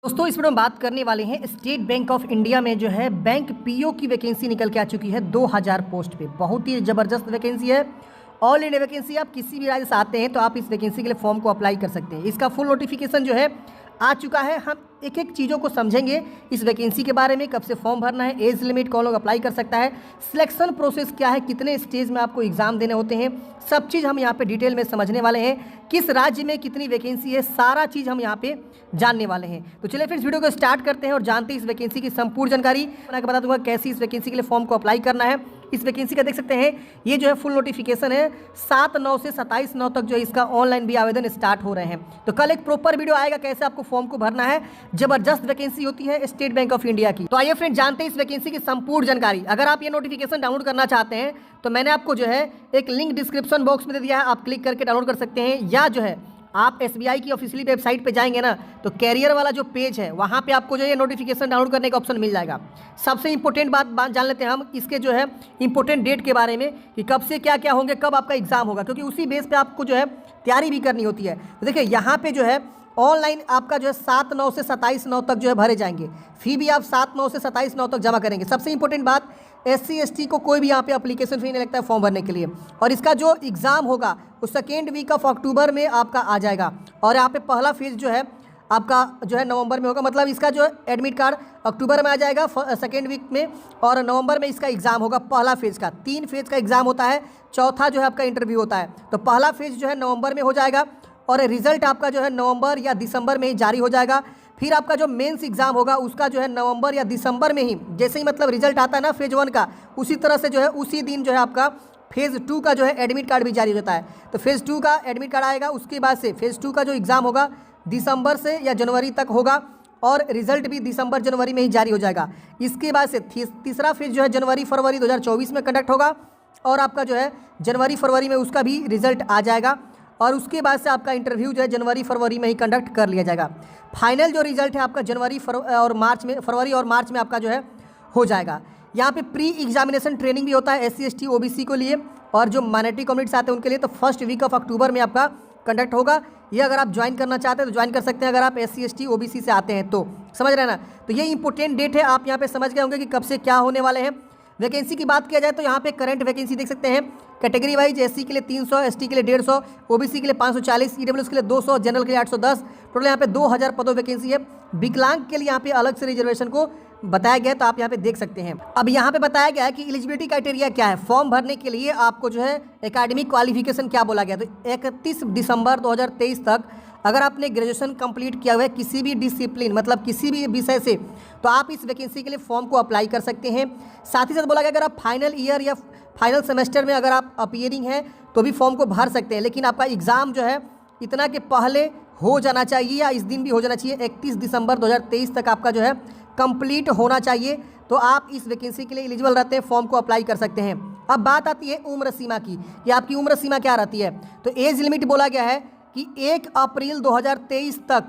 दोस्तों इस वीडियो में बात करने वाले हैं स्टेट बैंक ऑफ इंडिया में जो है बैंक पीओ की वैकेंसी निकल के आ चुकी है 2000 पोस्ट पे। बहुत ही ज़बरदस्त वैकेंसी है। All India vacancy. आप किसी भी राज्य से आते हैं तो आप इस वैकेंसी के लिए फॉर्म को अप्लाई कर सकते हैं। इसका फुल नोटिफिकेशन जो है आ चुका है। हम एक एक चीज़ों को समझेंगे इस वैकेंसी के बारे में, कब से फॉर्म भरना है, एज लिमिट कौन लोग अप्लाई कर सकता है, सिलेक्शन प्रोसेस क्या है, कितने स्टेज में आपको एग्जाम देने होते हैं, सब चीज़ हम यहाँ पे डिटेल में समझने वाले हैं। किस राज्य में कितनी वैकेंसी है, सारा चीज़ हम यहाँ पे जानने वाले हैं। तो चलिए फिर इस वीडियो को स्टार्ट करते हैं और जानते हैं इस वैकेंसी की संपूर्ण जानकारी। मैं बता दूंगा कैसे इस वैकेंसी के लिए फॉर्म को अप्लाई करना है। इस वैकेंसी का देख सकते हैं ये जो है फुल नोटिफिकेशन है। 7/9 से 27/9 तक जो है इसका ऑनलाइन भी आवेदन स्टार्ट हो रहे हैं। तो कल एक प्रॉपर वीडियो आएगा कैसे आपको फॉर्म को भरना है। जबरदस्त वैकेंसी होती है स्टेट बैंक ऑफ इंडिया की। तो आइए फ्रेंड जानते हैं इस वैकेंसी की संपूर्ण जानकारी। अगर आप ये नोटिफिकेशन डाउनलोड करना चाहते हैं तो मैंने आपको जो है एक लिंक डिस्क्रिप्शन बॉक्स में दे दिया है, आप क्लिक करके डाउनलोड कर सकते हैं। या जो है आप एसबीआई की ऑफिशियली वेबसाइट पे जाएंगे ना तो कैरियर वाला जो पेज है वहाँ पे आपको जो है नोटिफिकेशन डाउनलोड करने का ऑप्शन मिल जाएगा। सबसे इंपॉर्टेंट बात जान लेते हैं हम इसके जो है इंपॉर्टेंट डेट के बारे में कि कब से क्या क्या होंगे, कब आपका एग्जाम होगा, क्योंकि उसी बेस पे आपको जो है तैयारी भी करनी होती है। तो देखिए यहाँ पे जो है ऑनलाइन आपका जो है 7/9 से 27/9 तक जो है भरे जाएंगे। फी भी आप 7/9 से 27/9 तक जमा करेंगे। सबसे इंपॉर्टेंट बात, SC/ST को कोई भी यहाँ पे एप्लीकेशन फी नहीं लगता है फॉर्म भरने के लिए। और इसका जो एग्ज़ाम होगा वो सेकेंड वीक ऑफ अक्टूबर में आपका आ जाएगा। और यहाँ पे पहला फेज जो है आपका जो है नवंबर में होगा। मतलब इसका जो एडमिट कार्ड अक्टूबर में आ जाएगा सेकेंड वीक में, और नवंबर में इसका एग्ज़ाम होगा पहला फेज़ का। 3 फेज़ का एग्ज़ाम होता है, चौथा जो है आपका इंटरव्यू होता है। तो पहला फेज़ जो है नवंबर में हो जाएगा और रिजल्ट आपका जो है नवंबर या दिसंबर में ही जारी हो जाएगा। फिर आपका जो मेंस एग्ज़ाम होगा उसका जो है नवंबर या दिसंबर में ही, जैसे ही मतलब रिजल्ट आता है ना फेज़ 1 का, उसी तरह से जो है उसी दिन जो है आपका फेज़ 2 का जो है एडमिट कार्ड भी जारी होता है। तो फेज़ 2 का एडमिट कार्ड आएगा, उसके बाद से फेज़ 2 का जो एग्ज़ाम होगा दिसंबर से या जनवरी तक होगा और रिजल्ट भी दिसंबर जनवरी में ही जारी हो जाएगा। इसके बाद से तीसरा फेज़ जो है जनवरी फरवरी 2024 में कंडक्ट होगा और आपका जो है जनवरी फरवरी में उसका भी रिजल्ट आ जाएगा। और उसके बाद से आपका इंटरव्यू जो है जनवरी फरवरी में ही कंडक्ट कर लिया जाएगा। फाइनल जो रिजल्ट है आपका जनवरी फरवरी और मार्च में आपका जो है हो जाएगा। यहाँ पे प्री एग्जामिनेशन ट्रेनिंग भी होता है SC/ST OBC को लिए, और जो माइनॉरिटी कम्युनिटीज आते हैं उनके लिए तो फर्स्ट वीक ऑफ अक्टूबर में आपका कंडक्ट होगा। ये अगर आप ज्वाइन करना चाहते हैं तो ज्वाइन कर सकते हैं, अगर आप SC/ST OBC से आते हैं तो। समझ रहे हैं ना। तो ये इंपॉर्टेंट डेट है, आप यहाँ पे समझ गए होंगे कि कब से क्या होने वाले हैं। वैकेंसी की बात किया जाए तो यहाँ पे करंट वैकेंसी देख सकते हैं। कैटेगरी वाइज SC के लिए 300, ST के लिए 150, OBC के लिए 540, EWS के लिए 200, जनरल के लिए 810। टोटल यहाँ पे 2000 पदों वैकेंसी है। विकलांग के लिए यहाँ पे अलग से रिजर्वेशन को बताया गया है, तो आप यहाँ पे देख सकते हैं। अब यहाँ पे बताया गया है कि एलिजिबिलिटी क्राइटेरिया क्या है। फॉर्म भरने के लिए आपको जो है एकेडमिक क्वालिफिकेशन क्या बोला गया, तो 31 दिसंबर 2023 तक अगर आपने ग्रेजुएशन कंप्लीट किया हुआ है किसी भी डिसिप्लिन, मतलब किसी भी विषय से, तो आप इस वैकेंसी के लिए फॉर्म को अप्लाई कर सकते हैं। साथ ही साथ बोला गया अगर आप फाइनल ईयर या फाइनल सेमेस्टर में अगर आप अपीयरिंग हैं तो भी फॉर्म को भर सकते हैं, लेकिन आपका एग्ज़ाम जो है इतना के पहले हो जाना चाहिए या इस दिन भी हो जाना चाहिए। 31 दिसंबर 2023 तक आपका जो है कंप्लीट होना चाहिए, तो आप इस वैकेंसी के लिए एलिजिबल रहते हैं, फॉर्म को अप्लाई कर सकते हैं। अब बात आती है उम्र सीमा की कि आपकी उम्र सीमा क्या रहती है। तो एज लिमिट बोला गया है कि 1 अप्रैल 2023 तक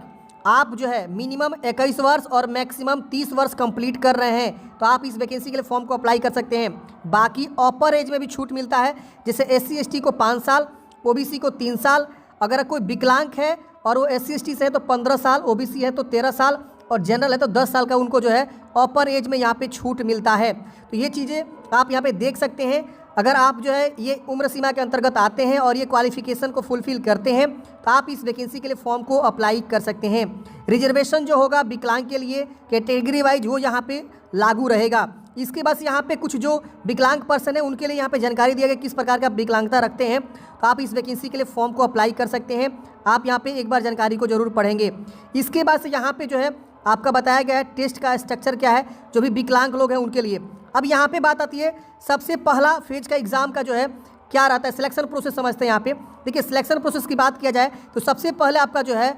आप जो है मिनिमम 21 वर्ष और मैक्सिमम 30 वर्ष कंप्लीट कर रहे हैं तो आप इस वैकेंसी के लिए फॉर्म को अप्लाई कर सकते हैं। बाकी अपर एज में भी छूट मिलता है, जैसे SC/ST को 5 साल, OBC को 3 साल, अगर कोई विकलांग है और वो SC/ST से है तो 15 साल, OBC है तो 13 साल और जनरल है तो 10 साल का उनको जो है अपर एज में यहाँ पे छूट मिलता है। तो ये चीज़ें आप यहाँ पे देख सकते हैं। अगर आप जो है ये उम्र सीमा के अंतर्गत आते हैं और ये क्वालिफिकेशन को फुलफिल करते हैं तो आप इस वैकेंसी के लिए फॉर्म को अप्लाई कर सकते हैं। रिजर्वेशन जो होगा विकलांग के लिए कैटेगरी वाइज वो यहाँ पे लागू रहेगा। इसके बाद यहाँ पे कुछ जो विकलांग पर्सन है उनके लिए यहाँ पे जानकारी दिया गया किस प्रकार का विकलांगता रखते हैं, तो आप इस वैकेंसी के लिए फॉर्म को अप्लाई कर सकते हैं। आप यहाँ पे एक बार जानकारी को जरूर पढ़ेंगे। इसके बाद से यहाँ पे जो है आपका बताया गया है टेस्ट का स्ट्रक्चर क्या है जो भी विकलांग लोग हैं उनके लिए। अब यहाँ पे बात आती है सबसे पहला फेज का एग्ज़ाम का जो है क्या रहता है, सिलेक्शन प्रोसेस समझते हैं। यहाँ पे देखिए सिलेक्शन प्रोसेस की बात किया जाए तो सबसे पहले आपका जो है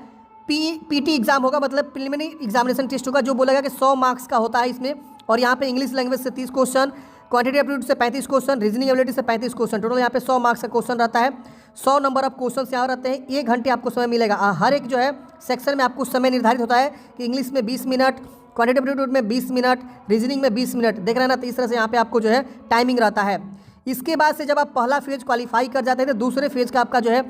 PT एग्ज़ाम होगा, मतलब प्रिलिमिनरी एग्जामिनेशन टेस्ट होगा, जो बोला गया कि 100 मार्क्स का होता है इसमें। और यहाँ पे इंग्लिश लैंग्वेज से 30 क्वेश्चन, क्वांटिटी एप्टीट्यूड से 35 क्वेश्चन, रीजनिंग एबिलिटी से 35 क्वेश्चन, टोटल यहाँ पे 100 मार्क्स का क्वेश्चन रहता है। 100 नंबर ऑफ क्वेश्चन यहाँ रहते हैं। 1 घंटे आपको समय मिलेगा। हर एक जो है सेक्शन में आपको समय निर्धारित होता है कि इंग्लिश में 20 मिनट, क्वांटिटी एप्टीट्यूड में 20 मिनट, रीजनिंग में 20 मिनट, देख रहे हैं ना। तो इस तरह से यहाँ पे आपको जो है टाइमिंग रहता है। इसके बाद से जब आप पहला फेज क्वालिफाई कर जाते हैं तो दूसरे फेज का आपका जो है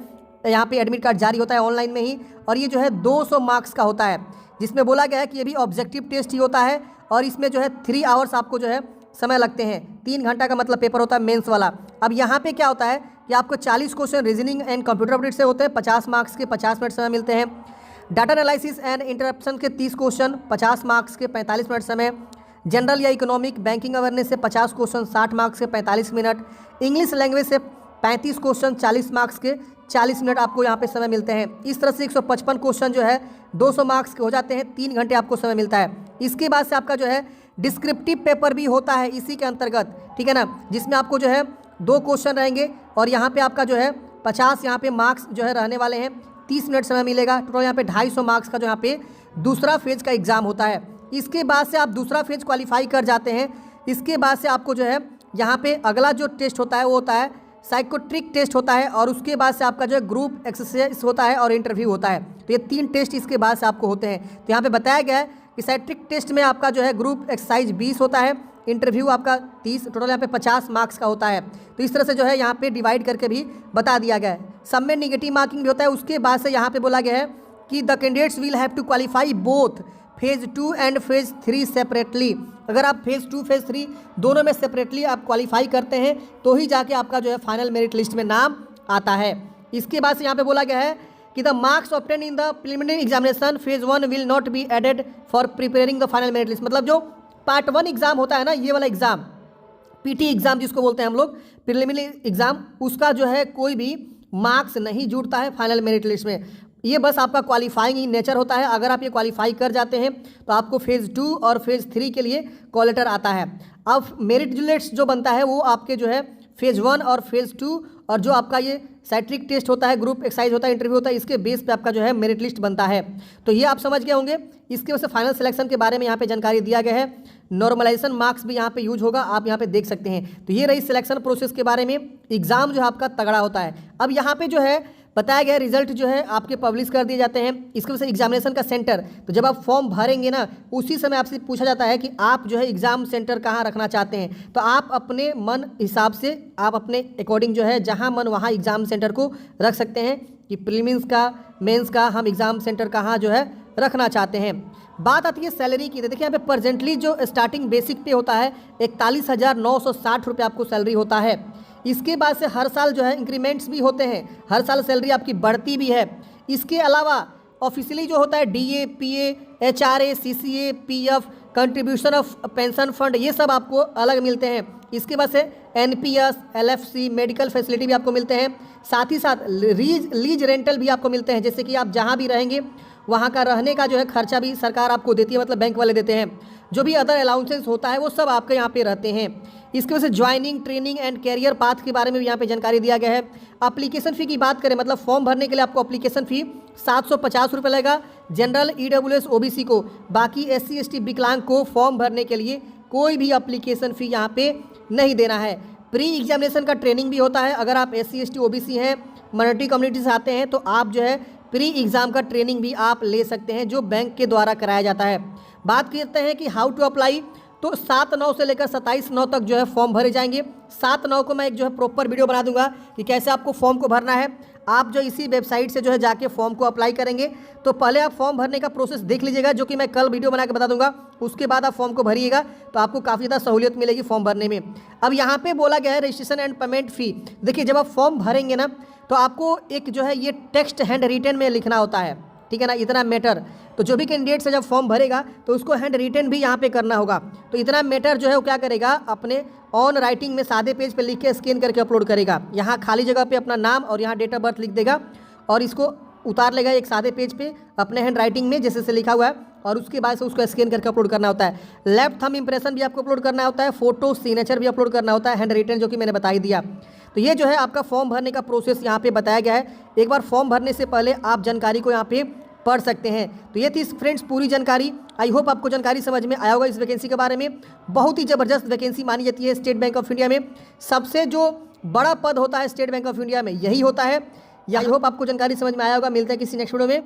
यहाँ पे एडमिट कार्ड जारी होता है ऑनलाइन में ही, और ये जो है 200 मार्क्स का होता है। जिसमें बोला गया है कि ये भी ऑब्जेक्टिव टेस्ट ही होता है और इसमें जो है 3 आवर्स आपको जो है समय लगते हैं। 3 घंटा का मतलब पेपर होता है मेंस वाला। अब यहाँ पे क्या होता है कि आपको 40 question reasoning and computer aptitude से होते हैं, 50 मार्क्स के 50 मिनट समय मिलते हैं। डाटा एनालिसिस एंड इंटरप्शन के 30 क्वेश्चन 50 मार्क्स के 45 मिनट समय। जनरल या इकोनॉमिक बैंकिंग अवेयरनेस से 50 क्वेश्चन 60 मार्क्स के 45 मिनट। इंग्लिश लैंग्वेज से 35 क्वेश्चन 40 मार्क्स के 40 मिनट आपको यहाँ पे समय मिलते हैं। इस तरह से 155 क्वेश्चन जो है 200 मार्क्स के हो जाते हैं, 3 घंटे आपको समय मिलता है। इसके बाद से आपका जो है डिस्क्रिप्टिव पेपर भी होता है इसी के अंतर्गत, ठीक है ना, जिसमें आपको जो है 2 क्वेश्चन रहेंगे और यहाँ पे आपका जो है 50 यहाँ पे मार्क्स जो है रहने वाले हैं, 30 मिनट समय मिलेगा। टोटल यहाँ पे 250 मार्क्स का जो यहाँ पे दूसरा फेज का एग्ज़ाम होता है। इसके बाद से आप दूसरा फेज क्वालिफाई कर जाते हैं। इसके बाद से आपको जो है यहाँ पे अगला जो टेस्ट होता है वो होता है साइकोट्रिक टेस्ट होता है और उसके बाद से आपका जो है ग्रुप एक्सरसाइज होता है और इंटरव्यू होता है। तो ये 3 टेस्ट इसके बाद से आपको होते हैं। तो यहाँ पे बताया गया है कि साइकोट्रिक टेस्ट में आपका जो है ग्रुप एक्सरसाइज 20 होता है, इंटरव्यू आपका 30, टोटल यहाँ पे 50 मार्क्स का होता है। तो इस तरह से जो है यहाँ पे डिवाइड करके भी बता दिया गया है। सब में निगेटिव मार्किंग भी होता है। उसके बाद से यहाँ पे बोला गया है कि the candidates will have to qualify both phase 2 and phase 3 separately. अगर आप फेज़ 2 फेज़ 3 दोनों में सेपरेटली आप क्वालिफाई करते हैं तो ही जाके आपका जो है फाइनल मेरिट लिस्ट में नाम आता है। इसके बाद से यहाँ पे बोला गया है कि the marks obtain in the preliminary examination phase 1 will not be added for preparing the final merit list. मतलब जो पार्ट 1 एग्ज़ाम होता है ना, ये वाला एग्ज़ाम पीटी एग्ज़ाम जिसको बोलते हैं हम लोग, प्रिलिमिनरी एग्ज़ाम, उसका जो है कोई भी मार्क्स नहीं जुड़ता है फाइनल मेरिट लिस्ट में। ये बस आपका क्वालिफाइंग इन नेचर होता है। अगर आप ये क्वालिफाई कर जाते हैं तो आपको फेज़ 2 और फेज़ 3 के लिए कॉल लेटर आता है। अब मेरिट लिस्ट जो बनता है वो आपके जो है फेज़ 1 और फेज़ 2 और जो आपका ये साइट्रिक टेस्ट होता है, ग्रुप एक्सरसाइज होता है, इंटरव्यू होता है, इसके बेस पे आपका जो है मेरिट लिस्ट बनता है। तो ये आप समझ गए होंगे। इसके वजह से फाइनल सिलेक्शन के बारे में यहाँ पे जानकारी दिया गया है। नॉर्मलाइजेशन मार्क्स भी यहाँ पे यूज होगा, आप यहाँ पे देख सकते हैं। तो ये रही सिलेक्शन प्रोसेस के बारे में। एग्जाम जो है आपका तगड़ा होता है। अब यहाँ पे जो है बताया गया रिजल्ट जो है आपके पब्लिश कर दिए जाते हैं। इसके वजह से एग्जामिनेशन का सेंटर, तो जब आप फॉर्म भरेंगे ना उसी समय आपसे पूछा जाता है कि आप जो है एग्ज़ाम सेंटर कहाँ रखना चाहते हैं। तो आप अपने मन हिसाब से, आप अपने अकॉर्डिंग जो है जहाँ मन वहाँ एग्ज़ाम सेंटर को रख सकते हैं कि प्रीलिम्स का, मेंस का हम एग्ज़ाम सेंटर कहाँ जो है रखना चाहते हैं। बात आती है सैलरी की। तो देखिए यहाँ पे प्रेजेंटली जो स्टार्टिंग बेसिक पे होता है 41,960 रुपये आपको सैलरी होता है। इसके बाद से हर साल जो है इंक्रीमेंट्स भी होते हैं, हर साल सैलरी आपकी बढ़ती भी है। इसके अलावा ऑफिशियली जो होता है DA, PA, HRA, CCA, PF, contribution of pension fund, ये सब आपको अलग मिलते हैं। इसके बाद से एनपीएस, एलएफसी, मेडिकल फैसिलिटी भी आपको मिलते हैं। साथ ही साथ लीज रेंटल भी आपको मिलते हैं, जैसे कि आप जहाँ भी रहेंगे वहाँ का रहने का जो है खर्चा भी सरकार आपको देती है, मतलब बैंक वाले देते हैं। जो भी अदर अलाउंसेस होता है वो सब आपके यहाँ पे रहते हैं। इसकी वजह से joining, training and career path के बारे में भी यहाँ पे जानकारी दिया गया है। एप्लीकेशन फ़ी की बात करें, मतलब फॉर्म भरने के लिए आपको एप्लीकेशन फ़ी 750 रुपये लगेगा जनरल, ईडब्ल्यूएस, ओबीसी को। बाकी एससी, एसटी, विकलांग को फॉर्म भरने के लिए कोई भी एप्लीकेशन फ़ी यहाँ पे नहीं देना है। प्री एग्जामिनेशन का ट्रेनिंग भी होता है। अगर आप एससी, एसटी, ओबीसी हैं, माइनॉरिटी कम्युनिटी से आते हैं तो आप जो है प्री एग्ज़ाम का ट्रेनिंग भी आप ले सकते हैं, जो बैंक के द्वारा कराया जाता है। बात करते हैं कि हाउ टू अप्लाई, तो 7/9 से लेकर 27/9 तक जो है फॉर्म भरे जाएंगे। 7/9 को मैं एक जो है प्रॉपर वीडियो बना दूंगा कि कैसे आपको फॉर्म को भरना है। आप जो इसी वेबसाइट से जो है जाके फॉर्म को अप्लाई करेंगे। तो पहले आप फॉर्म भरने का प्रोसेस देख लीजिएगा, जो कि मैं कल वीडियो बना के बता दूंगा। उसके बाद आप फॉर्म को भरिएगा तो आपको काफ़ी ज़्यादा सहूलियत मिलेगी फॉर्म भरने में। अब यहाँ पे बोला गया है रजिस्ट्रेशन एंड पेमेंट फ़ी। देखिए जब आप फॉर्म भरेंगे ना तो आपको एक जो है ये टेक्स्ट हैंड रिटन में लिखना होता है, ठीक है ना, इतना मैटर। तो जो भी कैंडिडेट से जब फॉर्म भरेगा तो उसको हैंड रिटन भी यहाँ पे करना होगा। तो इतना मैटर जो है वो क्या करेगा, अपने ऑन राइटिंग में सादे पेज पे लिख के स्कैन करके अपलोड करेगा। यहाँ खाली जगह पे अपना नाम और यहाँ डेट ऑफ बर्थ लिख देगा और इसको उतार लेगा एक सादे पेज पे अपने हैंड राइटिंग में जैसे से लिखा हुआ है, और उसके बाद से उसको स्कैन करके अपलोड करना होता है। लेफ्ट थंब इंप्रेशन भी आपको अपलोड करना होता है, फोटो सिग्नेचर भी अपलोड करना होता है, हैंड रिटन जो कि मैंने बता ही दिया। तो ये जो है आपका फॉर्म भरने का प्रोसेस यहाँ पे बताया गया है। एक बार फॉर्म भरने से पहले आप जानकारी को यहाँ पे पढ़ सकते हैं। तो ये थी फ्रेंड्स पूरी जानकारी। आई होप आपको जानकारी समझ में आया होगा इस वैकेंसी के बारे में। बहुत ही ज़बरदस्त वैकेंसी मानी जाती है स्टेट बैंक ऑफ इंडिया में। सबसे जो बड़ा पद होता है स्टेट बैंक ऑफ इंडिया में यही होता है। आई होप आपको जानकारी समझ में आया होगा। मिलते हैं किसी नेक्स्ट वीडियो में।